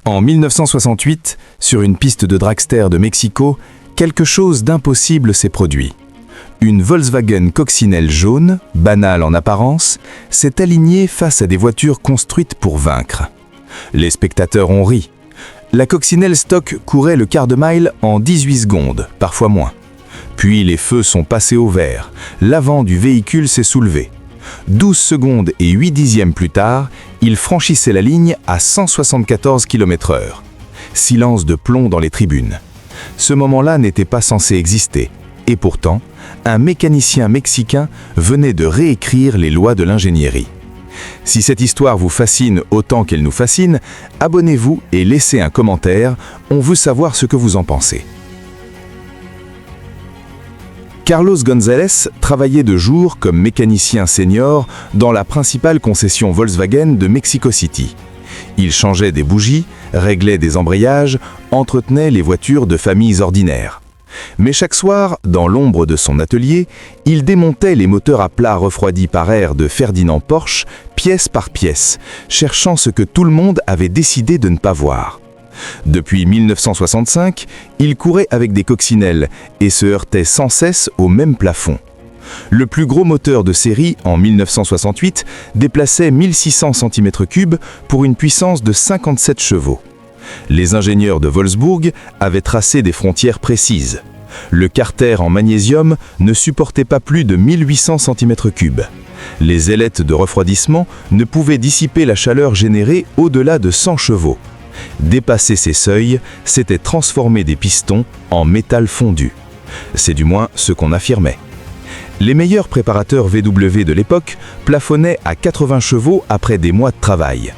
En 1968, sur une piste de dragster de Mexico, quelque chose d'impossible s'est produit. Une Volkswagen coccinelle jaune, banale en apparence, s'est alignée face à des voitures construites pour vaincre. Les spectateurs ont ri. La coccinelle stock courait le quart de mile en 18 secondes, parfois moins. Puis les feux sont passés au vert, l'avant du véhicule s'est soulevé. 12 secondes et 8 dixièmes plus tard, il franchissait la ligne à 174 km/h. Silence de plomb dans les tribunes. Ce moment-là n'était pas censé exister. Et pourtant, un mécanicien mexicain venait de réécrire les lois de l'ingénierie. Si cette histoire vous fascine autant qu'elle nous fascine, abonnez-vous et laissez un commentaire, on veut savoir ce que vous en pensez. Carlos González travaillait de jour comme mécanicien senior dans la principale concession Volkswagen de Mexico City. Il changeait des bougies, réglait des embrayages, entretenait les voitures de familles ordinaires. Mais chaque soir, dans l'ombre de son atelier, il démontait les moteurs à plat refroidis par air de Ferdinand Porsche, pièce par pièce, cherchant ce que tout le monde avait décidé de ne pas voir. Depuis 1965, il courait avec des coccinelles et se heurtait sans cesse au même plafond. Le plus gros moteur de série, en 1968, déplaçait 1600 cm3 pour une puissance de 57 chevaux. Les ingénieurs de Wolfsburg avaient tracé des frontières précises. Le carter en magnésium ne supportait pas plus de 1800 cm3. Les ailettes de refroidissement ne pouvaient dissiper la chaleur générée au-delà de 100 chevaux. Dépasser ces seuils, c'était transformer des pistons en métal fondu. C'est du moins ce qu'on affirmait. Les meilleurs préparateurs VW de l'époque plafonnaient à 80 chevaux après des mois de travail.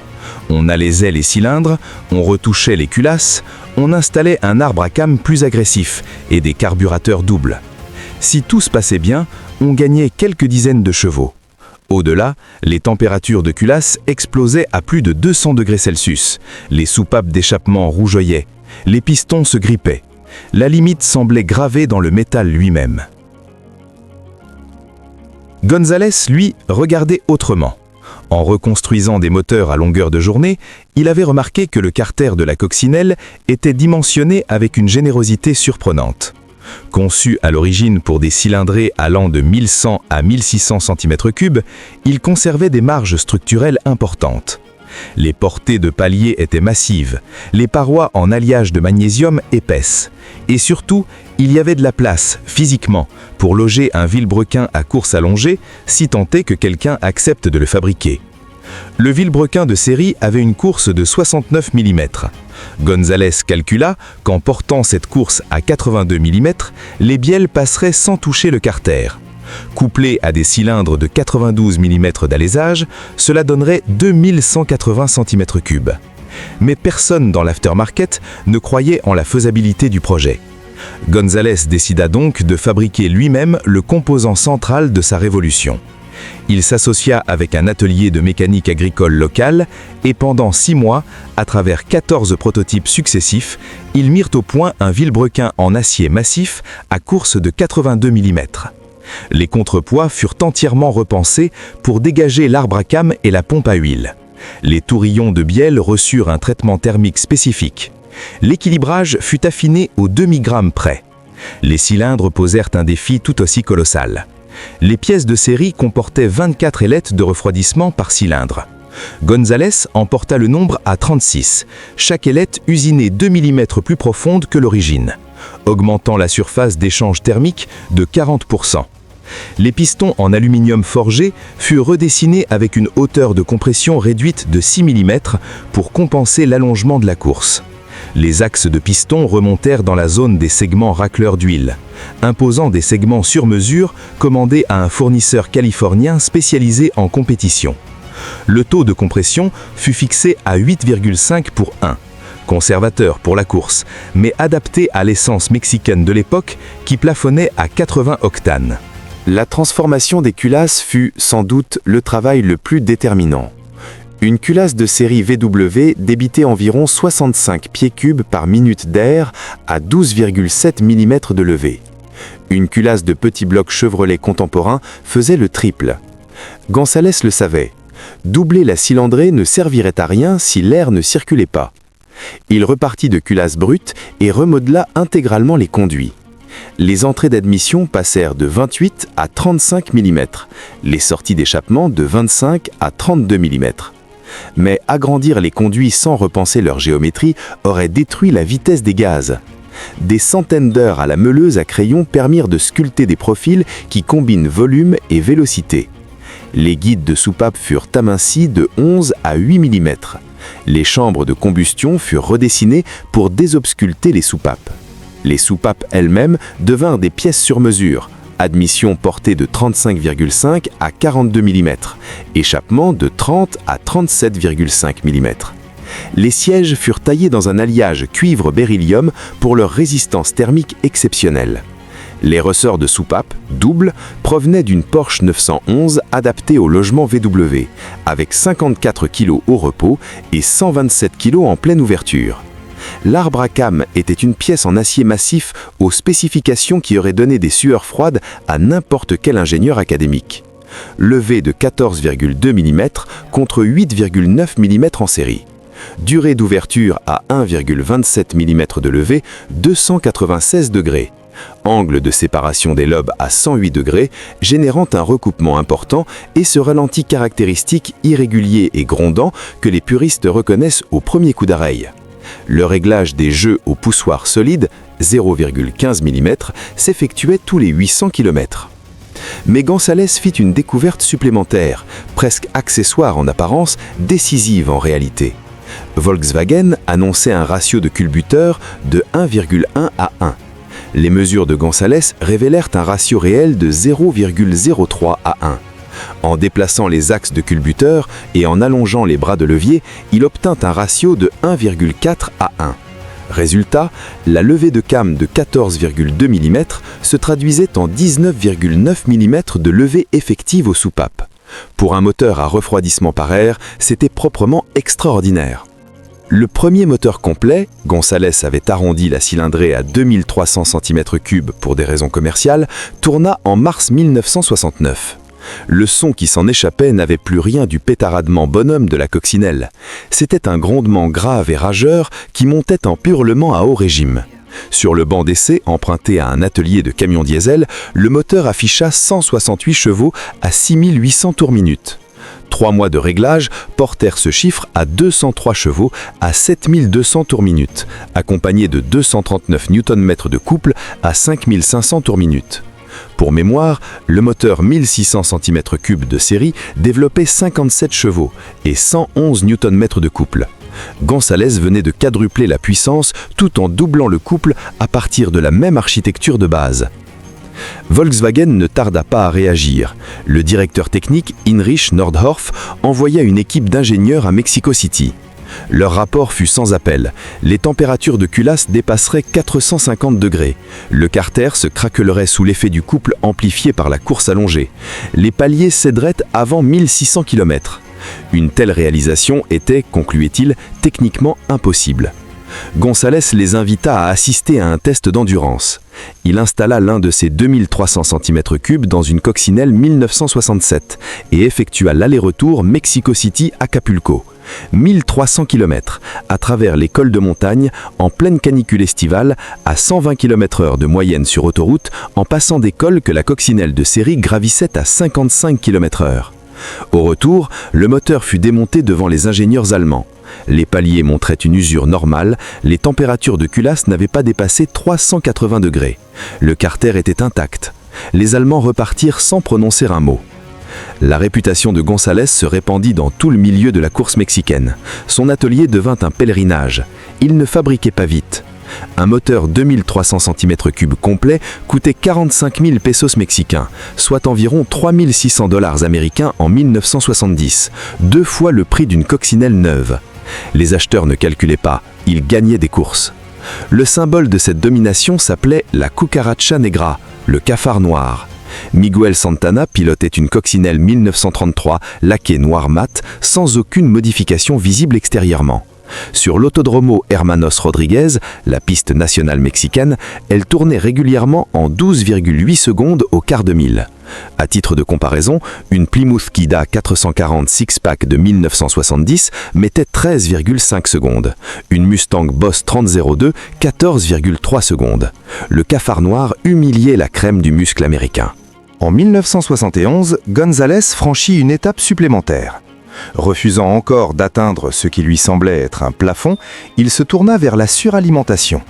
On alaisait les cylindres, on retouchait les culasses, on installait un arbre à cames plus agressif et des carburateurs doubles. Si tout se passait bien, on gagnait quelques dizaines de chevaux. Au-delà, les températures de culasse explosaient à plus de 200 degrés Celsius. Les soupapes d'échappement rougeoyaient. Les pistons se grippaient. La limite semblait gravée dans le métal lui-même. González, lui, regardait autrement. En reconstruisant des moteurs à longueur de journée, il avait remarqué que le carter de la coccinelle était dimensionné avec une générosité surprenante. Conçu à l'origine pour des cylindrés allant de 1100 à 1600 cm3, il conservait des marges structurelles importantes. Les portées de paliers étaient massives, les parois en alliage de magnésium épaisses. Et surtout, il y avait de la place, physiquement, pour loger un vilebrequin à course allongée, si tant est que quelqu'un accepte de le fabriquer. Le vilebrequin de série avait une course de 69 mm. González calcula qu'en portant cette course à 82 mm, les bielles passeraient sans toucher le carter. Couplé à des cylindres de 92 mm d'alésage, cela donnerait 2180 cm3. Mais personne dans l'aftermarket ne croyait en la faisabilité du projet. González décida donc de fabriquer lui-même le composant central de sa révolution. Il s'associa avec un atelier de mécanique agricole local et pendant 6 mois, à travers 14 prototypes successifs, ils mirent au point un vilebrequin en acier massif à course de 82 mm. Les contrepoids furent entièrement repensés pour dégager l'arbre à cames et la pompe à huile. Les tourillons de bielle reçurent un traitement thermique spécifique. L'équilibrage fut affiné au demi-gramme près. Les cylindres posèrent un défi tout aussi colossal. Les pièces de série comportaient 24 ailettes de refroidissement par cylindre. González en porta le nombre à 36, chaque ailette usinée 2 mm plus profonde que l'origine, augmentant la surface d'échange thermique de 40%. Les pistons en aluminium forgé furent redessinés avec une hauteur de compression réduite de 6 mm pour compenser l'allongement de la course. Les axes de pistons remontèrent dans la zone des segments racleurs d'huile, imposant des segments sur mesure commandés à un fournisseur californien spécialisé en compétition. Le taux de compression fut fixé à 8,5 pour 1, conservateur pour la course, mais adapté à l'essence mexicaine de l'époque qui plafonnait à 80 octanes. La transformation des culasses fut, sans doute, le travail le plus déterminant. Une culasse de série VW débitait environ 65 pieds cubes par minute d'air à 12,7 mm de levée. Une culasse de petits blocs Chevrolet contemporains faisait le triple. González le savait. Doubler la cylindrée ne servirait à rien si l'air ne circulait pas. Il repartit de culasse brute et remodela intégralement les conduits. Les entrées d'admission passèrent de 28 à 35 mm, les sorties d'échappement de 25 à 32 mm. Mais agrandir les conduits sans repenser leur géométrie aurait détruit la vitesse des gaz. Des centaines d'heures à la meuleuse à crayon permirent de sculpter des profils qui combinent volume et vélocité. Les guides de soupape furent amincis de 11 à 8 mm. Les chambres de combustion furent redessinées pour désobsculpter les soupapes. Les soupapes elles-mêmes devinrent des pièces sur mesure, admission portée de 35,5 à 42 mm, échappement de 30 à 37,5 mm. Les sièges furent taillés dans un alliage cuivre-beryllium pour leur résistance thermique exceptionnelle. Les ressorts de soupape, doubles, provenaient d'une Porsche 911 adaptée au logement VW, avec 54 kg au repos et 127 kg en pleine ouverture. L'arbre à cames était une pièce en acier massif aux spécifications qui auraient donné des sueurs froides à n'importe quel ingénieur académique. Levé de 14,2 mm contre 8,9 mm en série. Durée d'ouverture à 1,27 mm de levée, 296 degrés. Angle de séparation des lobes à 108 degrés, générant un recoupement important et ce ralenti caractéristique irrégulier et grondant que les puristes reconnaissent au premier coup d'oreille. Le réglage des jeux au poussoir solide, 0,15 mm, s'effectuait tous les 800 km. Mais González fit une découverte supplémentaire, presque accessoire en apparence, décisive en réalité. Volkswagen annonçait un ratio de culbuteur de 1,1 à 1. Les mesures de González révélèrent un ratio réel de 0,03 à 1. En déplaçant les axes de culbuteur et en allongeant les bras de levier, il obtint un ratio de 1,4 à 1. Résultat, la levée de cam de 14,2 mm se traduisait en 19,9 mm de levée effective aux soupapes. Pour un moteur à refroidissement par air, c'était proprement extraordinaire. Le premier moteur complet, González avait arrondi la cylindrée à 2300 cm3 pour des raisons commerciales, tourna en mars 1969. Le son qui s'en échappait n'avait plus rien du pétaradement bonhomme de la coccinelle. C'était un grondement grave et rageur qui montait en hurlement à haut régime. Sur le banc d'essai, emprunté à un atelier de camion diesel, le moteur afficha 168 chevaux à 6800 tours minute. 3 mois de réglage portèrent ce chiffre à 203 chevaux à 7200 tours minute, accompagné de 239 Nm de couple à 5500 tours minute. Pour mémoire, le moteur 1600 cm3 de série développait 57 chevaux et 111 Nm de couple. González venait de quadrupler la puissance tout en doublant le couple à partir de la même architecture de base. Volkswagen ne tarda pas à réagir. Le directeur technique, Heinrich Nordhoff, envoya une équipe d'ingénieurs à Mexico City. Leur rapport fut sans appel. Les températures de culasse dépasseraient 450 degrés. Le carter se craquelerait sous l'effet du couple amplifié par la course allongée. Les paliers céderaient avant 1600 km. Une telle réalisation était, concluait-il, techniquement impossible. González les invita à assister à un test d'endurance. Il installa l'un de ses 2300 cm3 dans une coccinelle 1967 et effectua l'aller-retour Mexico City-Acapulco. 1300 km, à travers les cols de montagne, en pleine canicule estivale, à 120 km/h de moyenne sur autoroute, en passant des cols que la coccinelle de série gravissait à 55 km/h. Au retour, le moteur fut démonté devant les ingénieurs allemands. Les paliers montraient une usure normale, les températures de culasse n'avaient pas dépassé 380 degrés. Le carter était intact. Les Allemands repartirent sans prononcer un mot. La réputation de González se répandit dans tout le milieu de la course mexicaine. Son atelier devint un pèlerinage. Il ne fabriquait pas vite. Un moteur 2300 cm3 complet coûtait 45 000 pesos mexicains, soit environ 3 600 $ américains en 1970, 2 fois le prix d'une coccinelle neuve. Les acheteurs ne calculaient pas, ils gagnaient des courses. Le symbole de cette domination s'appelait la cucaracha negra, le cafard noir. Miguel Santana pilotait une coccinelle 1933 laquée noir mat sans aucune modification visible extérieurement. Sur l'Autódromo Hermanos Rodríguez, la piste nationale mexicaine, elle tournait régulièrement en 12,8 secondes au quart de mille. À titre de comparaison, une Plymouth Kida 440 six-pack de 1970 mettait 13,5 secondes. Une Mustang Boss 3002, 14,3 secondes. Le cafard noir humiliait la crème du muscle américain. En 1971, González franchit une étape supplémentaire. Refusant encore d'atteindre ce qui lui semblait être un plafond, il se tourna vers la suralimentation.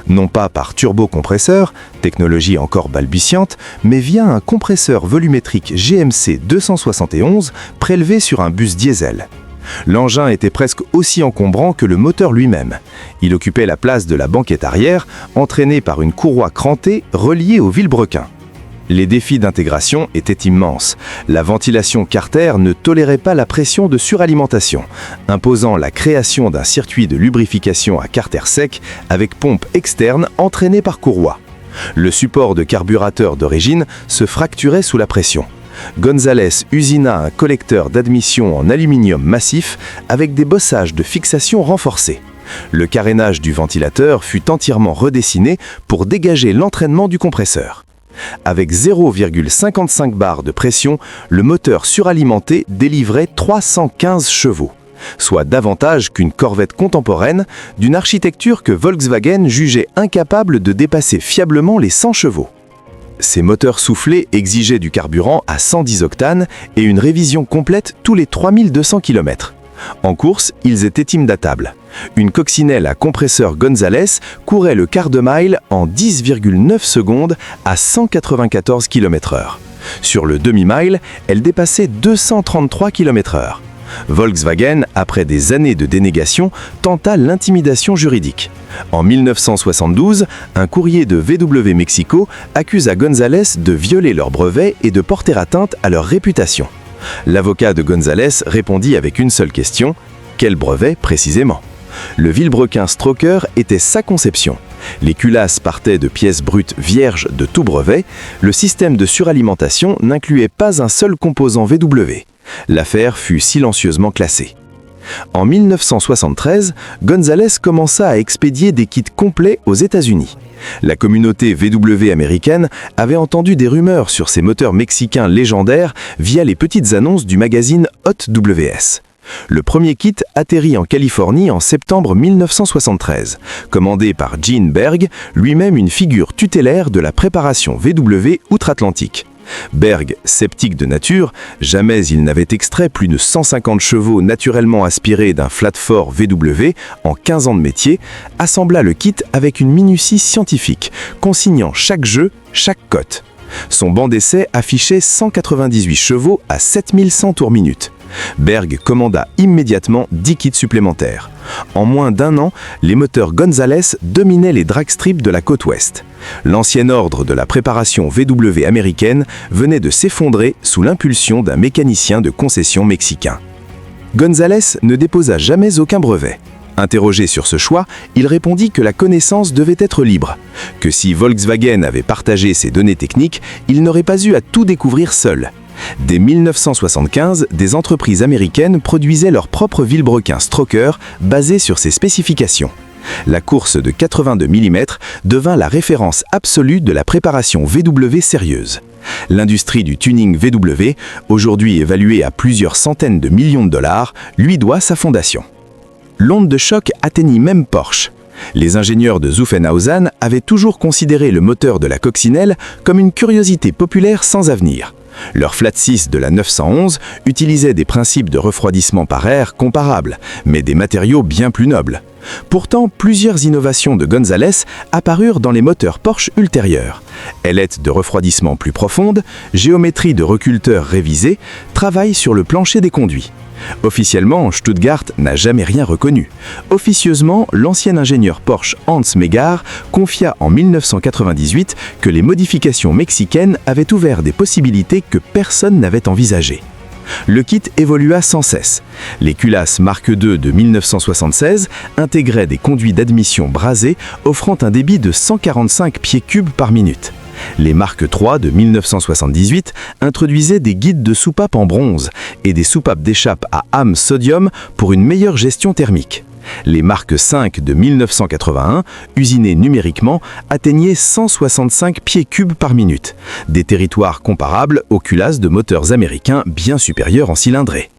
Non pas par turbocompresseur, technologie encore balbutiante, mais via un compresseur volumétrique GMC 271 prélevé sur un bus diesel. L'engin était presque aussi encombrant que le moteur lui-même. Il occupait la place de la banquette arrière, entraîné par une courroie crantée reliée au vilebrequin. Les défis d'intégration étaient immenses. La ventilation Carter ne tolérait pas la pression de suralimentation, imposant la création d'un circuit de lubrification à carter sec avec pompe externe entraînée par courroie. Le support de carburateur d'origine se fracturait sous la pression. González usina un collecteur d'admission en aluminium massif avec des bossages de fixation renforcés. Le carénage du ventilateur fut entièrement redessiné pour dégager l'entraînement du compresseur. Avec 0,55 bar de pression, le moteur suralimenté délivrait 315 chevaux, soit davantage qu'une Corvette contemporaine, d'une architecture que Volkswagen jugeait incapable de dépasser fiablement les 100 chevaux. Ces moteurs soufflés exigeaient du carburant à 110 octanes et une révision complète tous les 3200 km. En course, ils étaient imbattables. Une coccinelle à compresseur González courait le quart de mile en 10,9 secondes à 194 km/h. Sur le demi-mile, elle dépassait 233 km/h. Volkswagen, après des années de dénégation, tenta l'intimidation juridique. En 1972, un courrier de VW Mexico accusa González de violer leurs brevets et de porter atteinte à leur réputation. L'avocat de González répondit avec une seule question : quel brevet précisément ? Le vilebrequin Stroker était sa conception. Les culasses partaient de pièces brutes vierges de tout brevet. Le système de suralimentation n'incluait pas un seul composant VW. L'affaire fut silencieusement classée. En 1973, González commença à expédier des kits complets aux États-Unis. La communauté VW américaine avait entendu des rumeurs sur ces moteurs mexicains légendaires via les petites annonces du magazine Hot WS. Le premier kit atterrit en Californie en septembre 1973, commandé par Gene Berg, lui-même une figure tutélaire de la préparation VW outre-Atlantique. Berg, sceptique de nature, jamais il n'avait extrait plus de 150 chevaux naturellement aspirés d'un flat-4 VW en 15 ans de métier, assembla le kit avec une minutie scientifique, consignant chaque jeu, chaque cote. Son banc d'essai affichait 198 chevaux à 7100 tours minute. Berg commanda immédiatement 10 kits supplémentaires. En moins d'un an, les moteurs González dominaient les dragstrips de la côte ouest. L'ancien ordre de la préparation VW américaine venait de s'effondrer sous l'impulsion d'un mécanicien de concession mexicain. González ne déposa jamais aucun brevet. Interrogé sur ce choix, il répondit que la connaissance devait être libre, que si Volkswagen avait partagé ses données techniques, il n'aurait pas eu à tout découvrir seul. Dès 1975, des entreprises américaines produisaient leur propre vilebrequin Stroker basé sur ces spécifications. La course de 82 mm devint la référence absolue de la préparation VW sérieuse. L'industrie du tuning VW, aujourd'hui évaluée à plusieurs centaines de millions de dollars, lui doit sa fondation. L'onde de choc atteignit même Porsche. Les ingénieurs de Zuffenhausen avaient toujours considéré le moteur de la coccinelle comme une curiosité populaire sans avenir. Leur Flat 6 de la 911 utilisait des principes de refroidissement par air comparables, mais des matériaux bien plus nobles. Pourtant, plusieurs innovations de González apparurent dans les moteurs Porsche ultérieurs. Ailettes de refroidissement plus profondes, géométrie de reculteurs révisée, travail sur le plancher des conduits. Officiellement, Stuttgart n'a jamais rien reconnu. Officieusement, l'ancien ingénieur Porsche Hans Megard confia en 1998 que les modifications mexicaines avaient ouvert des possibilités que personne n'avait envisagées. Le kit évolua sans cesse. Les culasses Mark II de 1976 intégraient des conduits d'admission brasés offrant un débit de 145 pieds cubes par minute. Les Mark III de 1978 introduisaient des guides de soupapes en bronze et des soupapes d'échappe à âme sodium pour une meilleure gestion thermique. Les Mark V de 1981, usinés numériquement, atteignaient 165 pieds cubes par minute, des territoires comparables aux culasses de moteurs américains bien supérieurs en cylindrée.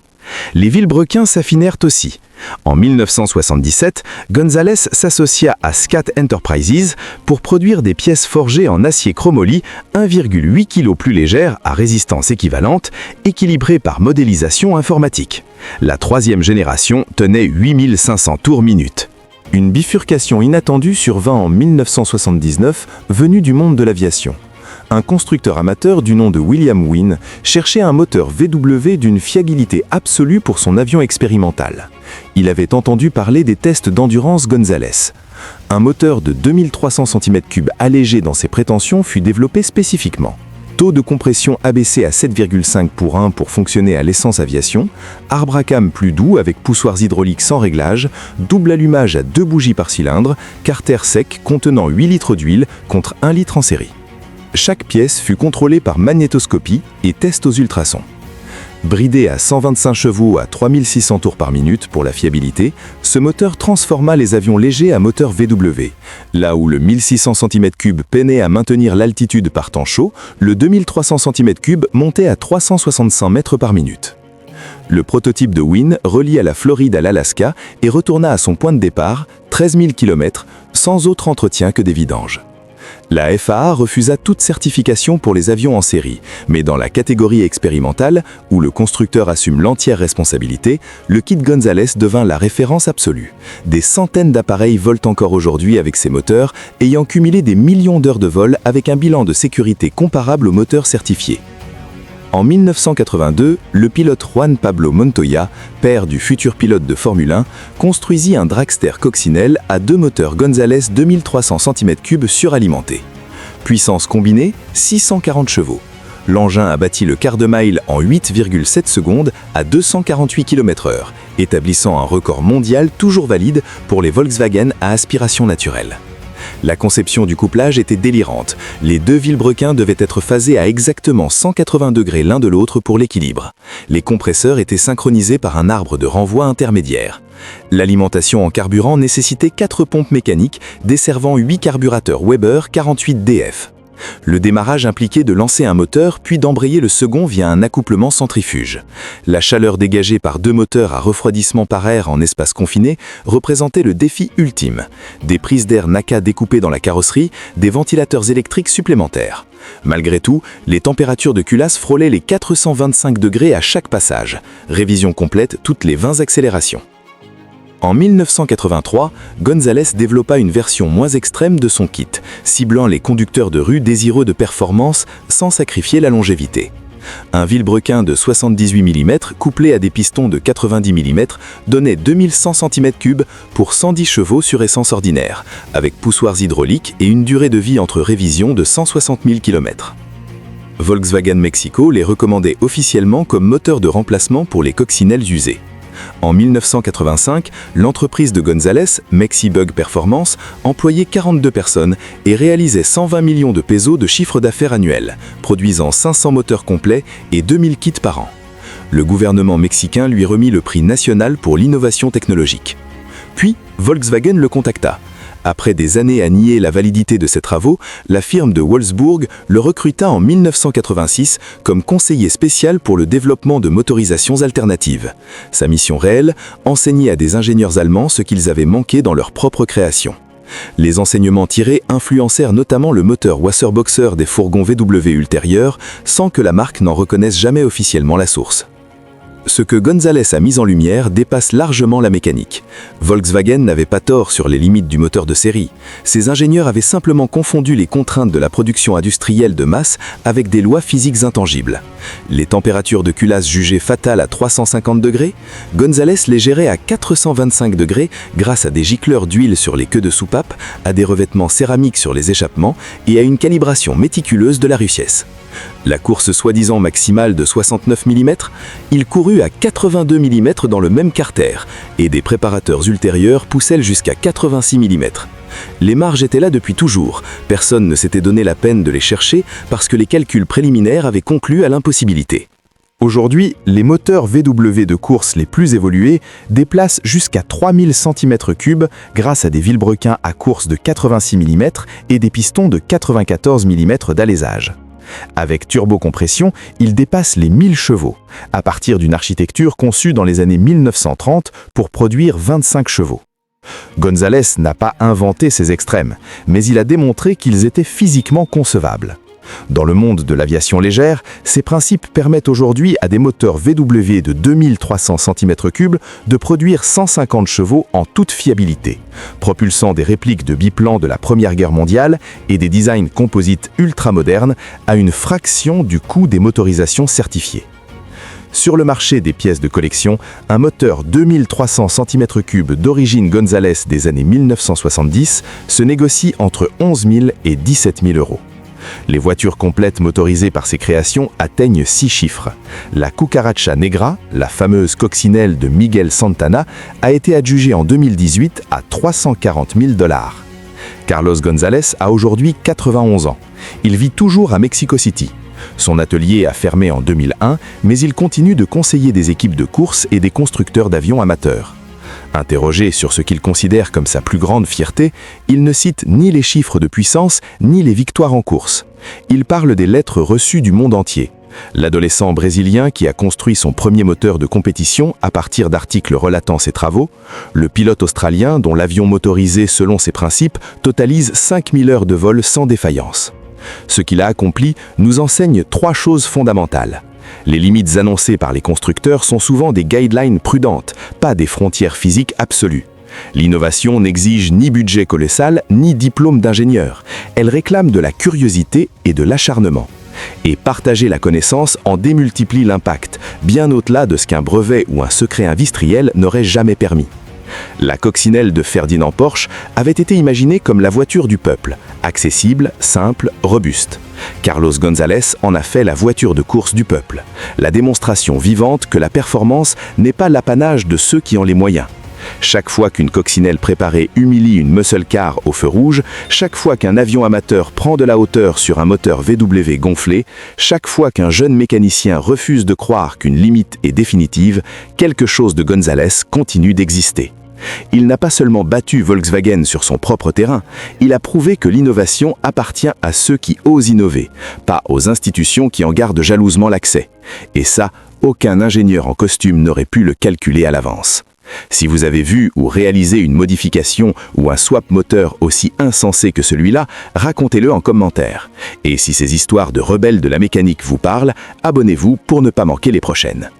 Les vilebrequins s'affinèrent aussi. En 1977, Gonzalez s'associa à Scat Enterprises pour produire des pièces forgées en acier chromoly 1,8 kg plus légères à résistance équivalente, équilibrées par modélisation informatique. La troisième génération tenait 8500 tours minute. Une bifurcation inattendue survint en 1979, venue du monde de l'aviation. Un constructeur amateur du nom de William Wynne cherchait un moteur VW d'une fiabilité absolue pour son avion expérimental. Il avait entendu parler des tests d'endurance Gonzalez. Un moteur de 2300 cm3 allégé dans ses prétentions fut développé spécifiquement. Taux de compression abaissé à 7,5 pour 1 pour fonctionner à l'essence aviation, arbre à cames plus doux avec poussoirs hydrauliques sans réglage, double allumage à 2 bougies par cylindre, carter sec contenant 8 litres d'huile contre 1 litre en série. Chaque pièce fut contrôlée par magnétoscopie et test aux ultrasons. Bridé à 125 chevaux à 3600 tours par minute pour la fiabilité, ce moteur transforma les avions légers à moteur VW. Là où le 1600 cm3 peinait à maintenir l'altitude par temps chaud, le 2300 cm3 montait à 365 mètres par minute. Le prototype de Wynne relia la Floride à l'Alaska et retourna à son point de départ, 13 000 km, sans autre entretien que des vidanges. La FAA refusa toute certification pour les avions en série, mais dans la catégorie expérimentale, où le constructeur assume l'entière responsabilité, le kit Gonzalez devint la référence absolue. Des centaines d'appareils volent encore aujourd'hui avec ces moteurs, ayant cumulé des millions d'heures de vol avec un bilan de sécurité comparable aux moteurs certifiés. En 1982, le pilote Juan Pablo Montoya, père du futur pilote de Formule 1, construisit un dragster coccinelle à 2 moteurs Gonzalez 2300 cm3 suralimentés. Puissance combinée, 640 chevaux. L'engin a battu le quart de mile en 8,7 secondes à 248 km/h, établissant un record mondial toujours valide pour les Volkswagen à aspiration naturelle. La conception du couplage était délirante. Les 2 vilebrequins devaient être phasés à exactement 180 degrés l'un de l'autre pour l'équilibre. Les compresseurs étaient synchronisés par un arbre de renvoi intermédiaire. L'alimentation en carburant nécessitait 4 pompes mécaniques desservant 8 carburateurs Weber 48DF. Le démarrage impliquait de lancer un moteur puis d'embrayer le second via un accouplement centrifuge. La chaleur dégagée par 2 moteurs à refroidissement par air en espace confiné représentait le défi ultime. Des prises d'air NACA découpées dans la carrosserie, des ventilateurs électriques supplémentaires. Malgré tout, les températures de culasse frôlaient les 425 degrés à chaque passage. Révision complète toutes les 20 accélérations. En 1983, Gonzalez développa une version moins extrême de son kit, ciblant les conducteurs de rue désireux de performance sans sacrifier la longévité. Un vilebrequin de 78 mm couplé à des pistons de 90 mm donnait 2100 cm3 pour 110 chevaux sur essence ordinaire, avec poussoirs hydrauliques et une durée de vie entre révisions de 160 000 km. Volkswagen Mexico les recommandait officiellement comme moteur de remplacement pour les coccinelles usées. En 1985, l'entreprise de Gonzalez, Mexibug Performance, employait 42 personnes et réalisait 120 millions de pesos de chiffre d'affaires annuel, produisant 500 moteurs complets et 2000 kits par an. Le gouvernement mexicain lui remit le prix national pour l'innovation technologique. Puis, Volkswagen le contacta. Après des années à nier la validité de ses travaux, la firme de Wolfsburg le recruta en 1986 comme conseiller spécial pour le développement de motorisations alternatives. Sa mission réelle, enseigner à des ingénieurs allemands ce qu'ils avaient manqué dans leur propre création. Les enseignements tirés influencèrent notamment le moteur Wasserboxer des fourgons VW ultérieurs, sans que la marque n'en reconnaisse jamais officiellement la source. Ce que Gonzalez a mis en lumière dépasse largement la mécanique. Volkswagen n'avait pas tort sur les limites du moteur de série. Ses ingénieurs avaient simplement confondu les contraintes de la production industrielle de masse avec des lois physiques intangibles. Les températures de culasse jugées fatales à 350 degrés, Gonzalez les gérait à 425 degrés grâce à des gicleurs d'huile sur les queues de soupape, à des revêtements céramiques sur les échappements et à une calibration méticuleuse de la richesse. La course soi-disant maximale de 69 mm, il courut à 82 mm dans le même carter, et des préparateurs ultérieurs poussèrent jusqu'à 86 mm. Les marges étaient là depuis toujours, personne ne s'était donné la peine de les chercher parce que les calculs préliminaires avaient conclu à l'impossibilité. Aujourd'hui, les moteurs VW de course les plus évolués déplacent jusqu'à 3000 cm3 grâce à des vilebrequins à course de 86 mm et des pistons de 94 mm d'alésage. Avec turbocompression, ils dépassent les 1000 chevaux, à partir d'une architecture conçue dans les années 1930 pour produire 25 chevaux. González n'a pas inventé ces extrêmes, mais il a démontré qu'ils étaient physiquement concevables. Dans le monde de l'aviation légère, ces principes permettent aujourd'hui à des moteurs VW de 2300 cm3 de produire 150 chevaux en toute fiabilité, propulsant des répliques de biplans de la Première Guerre mondiale et des designs composites ultramodernes à une fraction du coût des motorisations certifiées. Sur le marché des pièces de collection, un moteur 2300 cm3 d'origine González des années 1970 se négocie entre 11 000 et 17 000 euros. Les voitures complètes motorisées par ces créations atteignent 6 chiffres. La Cucaracha Negra, la fameuse coccinelle de Miguel Santana, a été adjugée en 2018 à 340 000 $. Carlos González a aujourd'hui 91 ans. Il vit toujours à Mexico City. Son atelier a fermé en 2001, mais il continue de conseiller des équipes de course et des constructeurs d'avions amateurs. Interrogé sur ce qu'il considère comme sa plus grande fierté, il ne cite ni les chiffres de puissance, ni les victoires en course. Il parle des lettres reçues du monde entier. L'adolescent brésilien qui a construit son premier moteur de compétition à partir d'articles relatant ses travaux, le pilote australien dont l'avion motorisé selon ses principes totalise 5000 heures de vol sans défaillance. Ce qu'il a accompli nous enseigne 3 choses fondamentales. Les limites annoncées par les constructeurs sont souvent des guidelines prudentes, pas des frontières physiques absolues. L'innovation n'exige ni budget colossal, ni diplôme d'ingénieur. Elle réclame de la curiosité et de l'acharnement. Et partager la connaissance en démultiplie l'impact, bien au-delà de ce qu'un brevet ou un secret industriel n'aurait jamais permis. La coccinelle de Ferdinand Porsche avait été imaginée comme la voiture du peuple, accessible, simple, robuste. Carlos González en a fait la voiture de course du peuple, la démonstration vivante que la performance n'est pas l'apanage de ceux qui ont les moyens. Chaque fois qu'une coccinelle préparée humilie une muscle car au feu rouge, chaque fois qu'un avion amateur prend de la hauteur sur un moteur VW gonflé, chaque fois qu'un jeune mécanicien refuse de croire qu'une limite est définitive, quelque chose de González continue d'exister. Il n'a pas seulement battu Volkswagen sur son propre terrain, il a prouvé que l'innovation appartient à ceux qui osent innover, pas aux institutions qui en gardent jalousement l'accès. Et ça, aucun ingénieur en costume n'aurait pu le calculer à l'avance. Si vous avez vu ou réalisé une modification ou un swap moteur aussi insensé que celui-là, racontez-le en commentaire. Et si ces histoires de rebelles de la mécanique vous parlent, abonnez-vous pour ne pas manquer les prochaines.